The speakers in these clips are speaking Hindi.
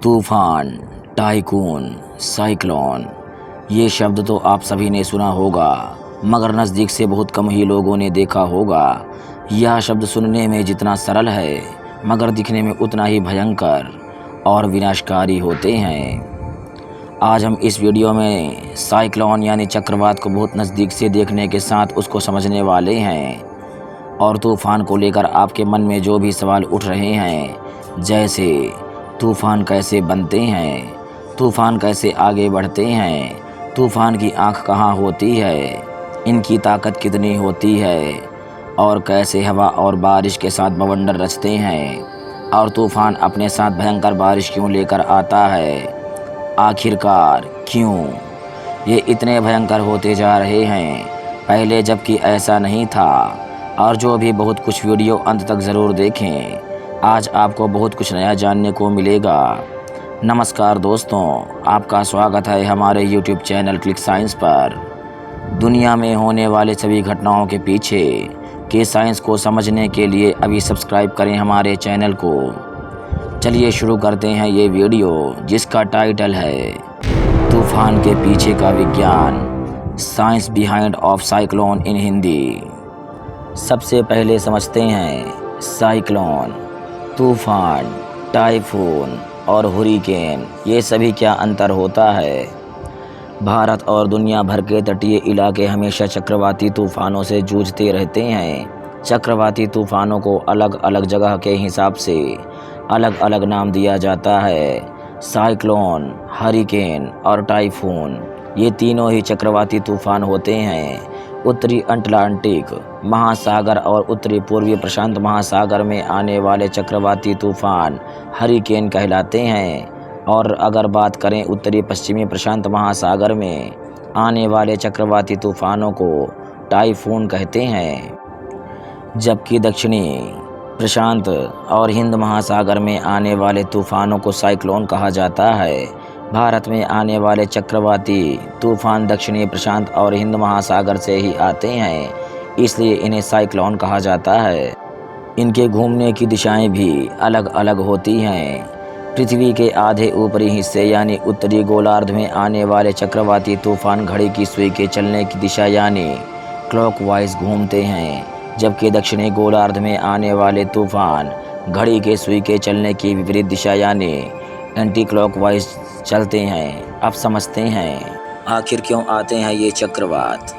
तूफान, टाइकून, साइक्लोन, ये शब्द तो आप सभी ने सुना होगा, मगर नज़दीक से बहुत कम ही लोगों ने देखा होगा। यह शब्द सुनने में जितना सरल है, मगर दिखने में उतना ही भयंकर और विनाशकारी होते हैं। आज हम इस वीडियो में साइक्लोन यानी चक्रवात को बहुत नज़दीक से देखने के साथ उसको समझने वाले हैं। और तूफ़ान को लेकर आपके मन में जो भी सवाल उठ रहे हैं, जैसे तूफ़ान कैसे बनते हैं, तूफ़ान कैसे आगे बढ़ते हैं, तूफ़ान की आँख कहाँ होती है, इनकी ताकत कितनी होती है, और कैसे हवा और बारिश के साथ बवंडर रचते हैं, और तूफ़ान अपने साथ भयंकर बारिश क्यों लेकर आता है, आखिरकार क्यों ये इतने भयंकर होते जा रहे हैं, पहले जबकि ऐसा नहीं था। और जो भी बहुत कुछ वीडियो अंत तक ज़रूर देखें, आज आपको बहुत कुछ नया जानने को मिलेगा। नमस्कार दोस्तों, आपका स्वागत है हमारे YouTube चैनल क्लिक साइंस पर। दुनिया में होने वाले सभी घटनाओं के पीछे के साइंस को समझने के लिए अभी सब्सक्राइब करें हमारे चैनल को। चलिए शुरू करते हैं ये वीडियो, जिसका टाइटल है तूफान के पीछे का विज्ञान, साइंस बिहाइंड ऑफ साइक्लोन इन हिंदी। सबसे पहले समझते हैं साइक्लोन, तूफान, टाइफून और हुरिकेन, ये सभी क्या अंतर होता है। भारत और दुनिया भर के तटीय इलाके हमेशा चक्रवाती तूफानों से जूझते रहते हैं। चक्रवाती तूफानों को अलग अलग जगह के हिसाब से अलग अलग नाम दिया जाता है। साइक्लोन, हरिकेन और टाइफून, ये तीनों ही चक्रवाती तूफान होते हैं। उत्तरी अटलांटिक महासागर और उत्तरी पूर्वी प्रशांत महासागर में आने वाले चक्रवाती तूफान हरिकेन कहलाते हैं। और अगर बात करें उत्तरी पश्चिमी प्रशांत महासागर में आने वाले चक्रवाती तूफानों को टाइफून कहते हैं, जबकि दक्षिणी प्रशांत और हिंद महासागर में आने वाले तूफानों को साइक्लोन कहा जाता है। भारत में आने वाले चक्रवाती तूफान दक्षिणी प्रशांत और हिंद महासागर से ही आते हैं, इसलिए इन्हें साइक्लोन कहा जाता है। इनके घूमने की दिशाएं भी अलग अलग होती हैं। पृथ्वी के आधे ऊपरी हिस्से यानी उत्तरी गोलार्ध में आने वाले चक्रवाती तूफान घड़ी की सुई के चलने की दिशा यानी क्लॉकवाइज घूमते हैं, जबकि दक्षिणी गोलार्ध में आने वाले तूफान घड़ी के सुई के चलने की विपरीत दिशा यानी एंटी क्लॉकवाइज चलते हैं। अब समझते हैं आखिर क्यों आते हैं ये चक्रवात।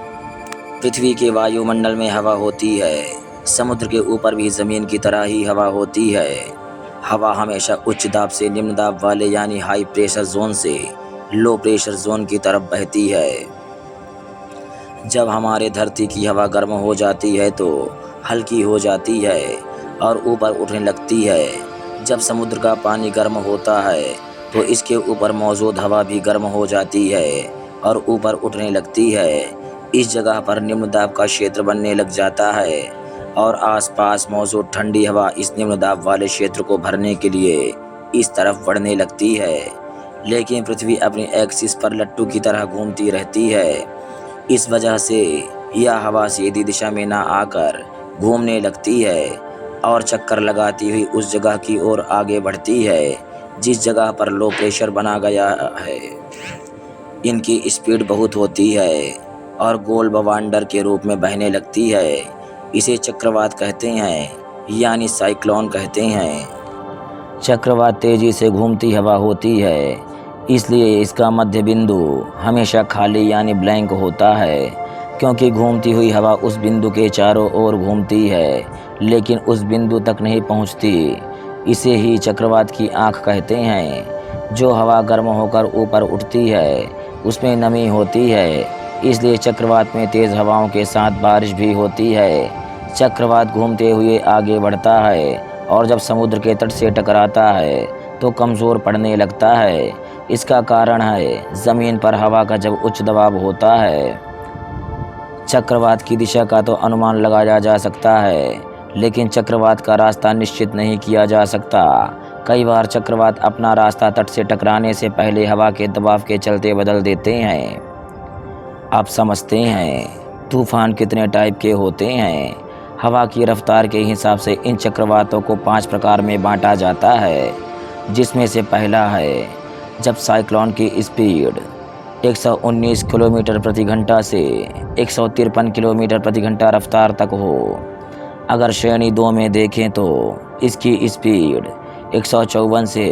पृथ्वी के वायुमंडल में हवा होती है, समुद्र के ऊपर भी ज़मीन की तरह ही हवा होती है। हवा हमेशा उच्च दाब से निम्न दाब वाले यानी हाई प्रेशर जोन से लो प्रेशर जोन की तरफ बहती है। जब हमारे धरती की हवा गर्म हो जाती है तो हल्की हो जाती है और ऊपर उठने लगती है। जब समुद्र का पानी गर्म होता है तो इसके ऊपर मौजूद हवा भी गर्म हो जाती है और ऊपर उठने लगती है। इस जगह पर निम्न दाब का क्षेत्र बनने लग जाता है और आसपास मौजूद ठंडी हवा इस निम्न दाब वाले क्षेत्र को भरने के लिए इस तरफ बढ़ने लगती है। लेकिन पृथ्वी अपनी एक्सिस पर लट्टू की तरह घूमती रहती है। इस वजह से यह हवा सीधी दिशा में ना आकर घूमने लगती है और चक्कर लगाती हुई उस जगह की ओर आगे बढ़ती है जिस जगह पर लो प्रेशर बना गया है। इनकी स्पीड बहुत होती है और गोल बवांडर के रूप में बहने लगती है। इसे चक्रवात कहते हैं यानी साइक्लोन कहते हैं। चक्रवात तेजी से घूमती हवा होती है, इसलिए इसका मध्य बिंदु हमेशा खाली यानी ब्लैंक होता है, क्योंकि घूमती हुई हवा उस बिंदु के चारों ओर घूमती है लेकिन उस बिंदु तक नहीं पहुंचती। इसे ही चक्रवात की आँख कहते हैं। जो हवा गर्म होकर ऊपर उठती है उसमें नमी होती है, इसलिए चक्रवात में तेज़ हवाओं के साथ बारिश भी होती है। चक्रवात घूमते हुए आगे बढ़ता है और जब समुद्र के तट से टकराता है तो कमज़ोर पड़ने लगता है। इसका कारण है ज़मीन पर हवा का जब उच्च दबाव होता है। चक्रवात की दिशा का तो अनुमान लगाया जा सकता है, लेकिन चक्रवात का रास्ता निश्चित नहीं किया जा सकता। कई बार चक्रवात अपना रास्ता तट से टकराने से पहले हवा के दबाव के चलते बदल देते हैं। अब समझते हैं तूफान कितने टाइप के होते हैं। हवा की रफ्तार के हिसाब से इन चक्रवातों को 5 प्रकार में बांटा जाता है। जिसमें से पहला है जब साइक्लोन की स्पीड 119 किलोमीटर प्रति घंटा से 153 किलोमीटर प्रति घंटा रफ्तार तक हो। अगर श्रेणी 2 में देखें तो इसकी स्पीड 154 से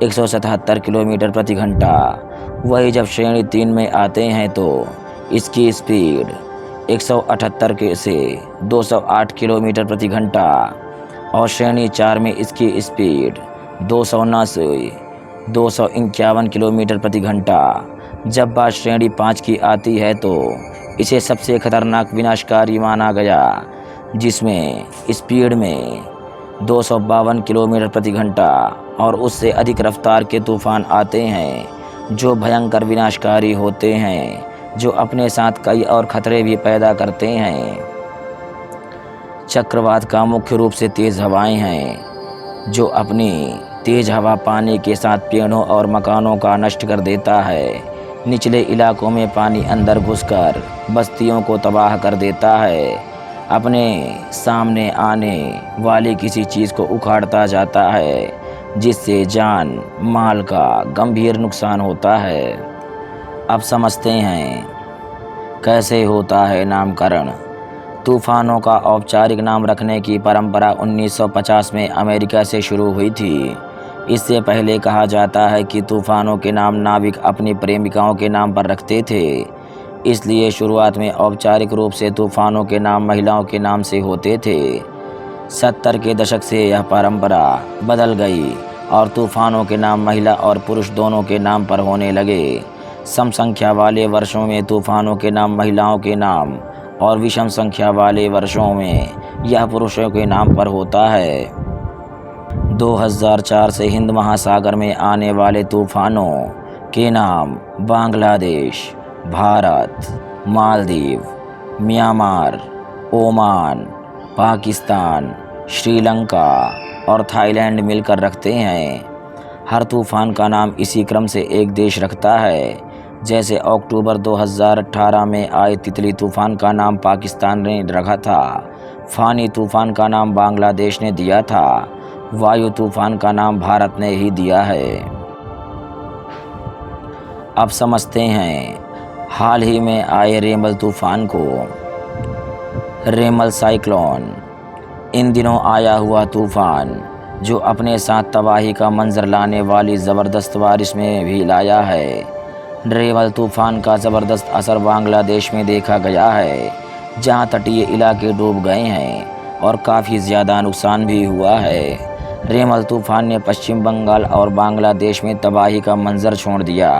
177 किलोमीटर प्रति घंटा। वही जब श्रेणी 3 में आते हैं तो इसकी स्पीड 178 के से 208 किलोमीटर प्रति घंटा और श्रेणी 4 में इसकी स्पीड 209 से 251 किलोमीटर प्रति घंटा। जब बात श्रेणी 5 की आती है तो इसे सबसे खतरनाक विनाशकारी माना गया, जिसमें स्पीड में 252 किलोमीटर प्रति घंटा और उससे अधिक रफ्तार के तूफान आते हैं जो भयंकर विनाशकारी होते हैं, जो अपने साथ कई और खतरे भी पैदा करते हैं। चक्रवात का मुख्य रूप से तेज़ हवाएं हैं, जो अपनी तेज़ हवा पानी के साथ पेड़ों और मकानों का नष्ट कर देता है। निचले इलाकों में पानी अंदर घुसकर बस्तियों को तबाह कर देता है। अपने सामने आने वाली किसी चीज़ को उखाड़ता जाता है, जिससे जान माल का गंभीर नुकसान होता है। अब समझते हैं कैसे होता है नामकरण। तूफ़ानों का औपचारिक नाम रखने की परंपरा 1950 में अमेरिका से शुरू हुई थी। इससे पहले कहा जाता है कि तूफ़ानों के नाम नाविक अपनी प्रेमिकाओं के नाम पर रखते थे, इसलिए शुरुआत में औपचारिक रूप से तूफ़ानों के नाम महिलाओं के नाम से होते थे। 70 के दशक से यह परंपरा बदल गई और तूफ़ानों के नाम महिला और पुरुष दोनों के नाम पर होने लगे। सम संख्या वाले वर्षों में तूफ़ानों के नाम महिलाओं के नाम और विषम संख्या वाले वर्षों में यह पुरुषों के नाम पर होता है। 2004 से हिंद महासागर में आने वाले तूफ़ानों के नाम बांग्लादेश, भारत, मालदीव, म्यांमार, ओमान, पाकिस्तान, श्रीलंका और थाईलैंड मिलकर रखते हैं। हर तूफ़ान का नाम इसी क्रम से एक देश रखता है। जैसे अक्टूबर 2018 में आए तितली तूफ़ान का नाम पाकिस्तान ने रखा था। फ़ानी तूफ़ान का नाम बांग्लादेश ने दिया था। वायु तूफ़ान का नाम भारत ने ही दिया है। अब समझते हैं हाल ही में आए रेमल तूफ़ान को। रेमल साइक्लोन इन दिनों आया हुआ तूफ़ान जो अपने साथ तबाही का मंजर लाने वाली ज़बरदस्त बारिश में भी लाया है। रेमल तूफ़ान का ज़बरदस्त असर बांग्लादेश में देखा गया है, जहां तटीय इलाके डूब गए हैं और काफ़ी ज़्यादा नुकसान भी हुआ है। रेमल तूफ़ान ने पश्चिम बंगाल और बांग्लादेश में तबाही का मंजर छोड़ दिया।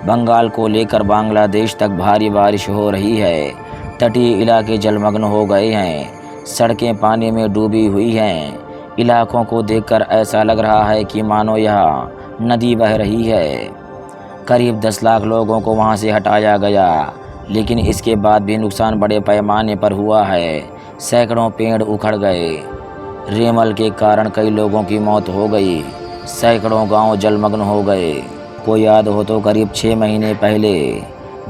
बंगाल को लेकर बांग्लादेश तक भारी बारिश हो रही है। तटीय इलाके जलमग्न हो गए हैं। सड़कें पानी में डूबी हुई हैं। इलाकों को देखकर ऐसा लग रहा है कि मानो यह नदी बह रही है। करीब 10 लाख लोगों को वहां से हटाया गया, लेकिन इसके बाद भी नुकसान बड़े पैमाने पर हुआ है। सैकड़ों पेड़ उखड़ गए। रेमल के कारण कई लोगों की मौत हो गई। सैकड़ों गांव जलमग्न हो गए। को याद हो तो करीब 6 महीने पहले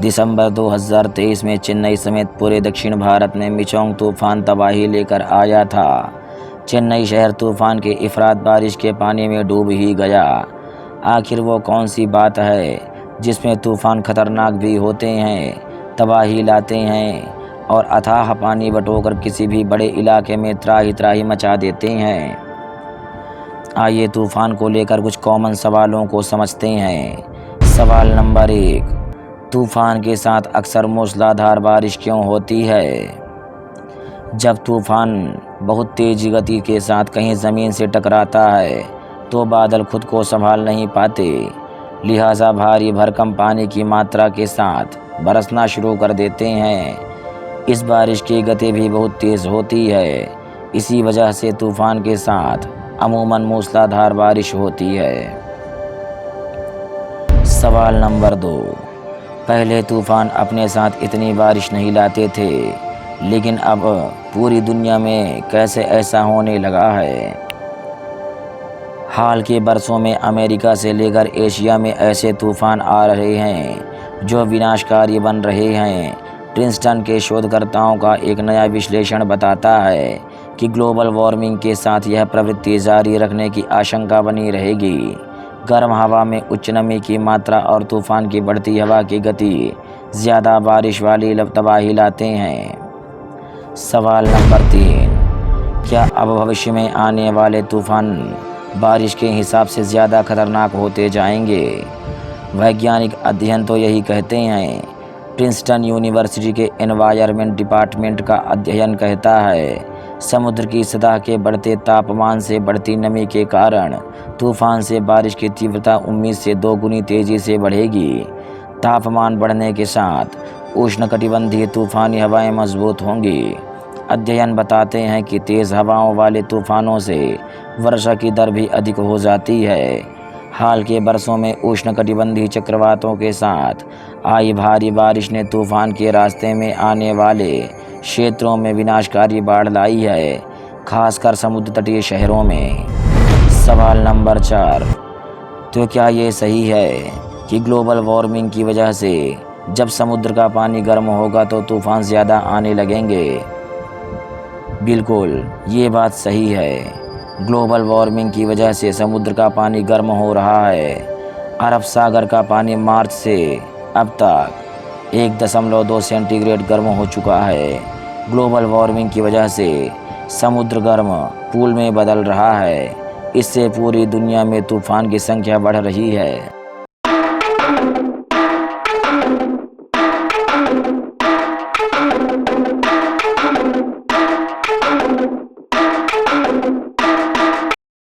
दिसंबर 2023 में चेन्नई समेत पूरे दक्षिण भारत में मिचोंग तूफान तबाही लेकर आया था। चेन्नई शहर तूफान के इफरात बारिश के पानी में डूब ही गया। आखिर वो कौन सी बात है जिसमें तूफ़ान खतरनाक भी होते हैं, तबाही लाते हैं और अथाह पानी बटोकर किसी भी बड़े इलाके में त्राही त्राही मचा देते हैं। आइए तूफ़ान को लेकर कुछ कॉमन सवालों को समझते हैं। सवाल नंबर 1, तूफ़ान के साथ अक्सर मूसलाधार बारिश क्यों होती है? जब तूफ़ान बहुत तेज़ गति के साथ कहीं ज़मीन से टकराता है तो बादल खुद को संभाल नहीं पाते, लिहाजा भारी भरकम पानी की मात्रा के साथ बरसना शुरू कर देते हैं। इस बारिश की गति भी बहुत तेज़ होती है। इसी वजह से तूफ़ान के साथ अमूमन मूसलाधार बारिश होती है। सवाल नंबर 2, पहले तूफ़ान अपने साथ इतनी बारिश नहीं लाते थे, लेकिन अब पूरी दुनिया में कैसे ऐसा होने लगा है? हाल के बरसों में अमेरिका से लेकर एशिया में ऐसे तूफ़ान आ रहे हैं जो विनाशकारी बन रहे हैं। प्रिंसटन के शोधकर्ताओं का एक नया विश्लेषण बताता है कि ग्लोबल वार्मिंग के साथ यह प्रवृत्ति जारी रखने की आशंका बनी रहेगी। गर्म हवा में उच्च नमी की मात्रा और तूफान की बढ़ती हवा की गति ज़्यादा बारिश वाली तबाही लाते हैं। सवाल नंबर 3, क्या अब भविष्य में आने वाले तूफान बारिश के हिसाब से ज़्यादा खतरनाक होते जाएंगे? वैज्ञानिक अध्ययन तो यही कहते हैं। प्रिंसटन यूनिवर्सिटी के एनवायरनमेंट डिपार्टमेंट का अध्ययन कहता है, समुद्र की सतह के बढ़ते तापमान से बढ़ती नमी के कारण तूफान से बारिश की तीव्रता उम्मीद से 2 गुनी तेज़ी से बढ़ेगी। तापमान बढ़ने के साथ उष्णकटिबंधीय तूफानी हवाएं मजबूत होंगी। अध्ययन बताते हैं कि तेज़ हवाओं वाले तूफानों से वर्षा की दर भी अधिक हो जाती है। हाल के बरसों में उष्णकटिबंधीय चक्रवातों के साथ आई भारी बारिश ने तूफान के रास्ते में आने वाले क्षेत्रों में विनाशकारी बाढ़ लाई है, खासकर समुद्र तटीय शहरों में। सवाल नंबर 4, तो क्या ये सही है कि ग्लोबल वार्मिंग की वजह से जब समुद्र का पानी गर्म होगा तो तूफान ज़्यादा आने लगेंगे? बिल्कुल, ये बात सही है। ग्लोबल वार्मिंग की वजह से समुद्र का पानी गर्म हो रहा है। अरब सागर का पानी मार्च से अब तक 1.2 सेंटीग्रेड गर्म हो चुका है। ग्लोबल वार्मिंग की वजह से समुद्र गर्म पूल में बदल रहा है। इससे पूरी दुनिया में तूफान की संख्या बढ़ रही है।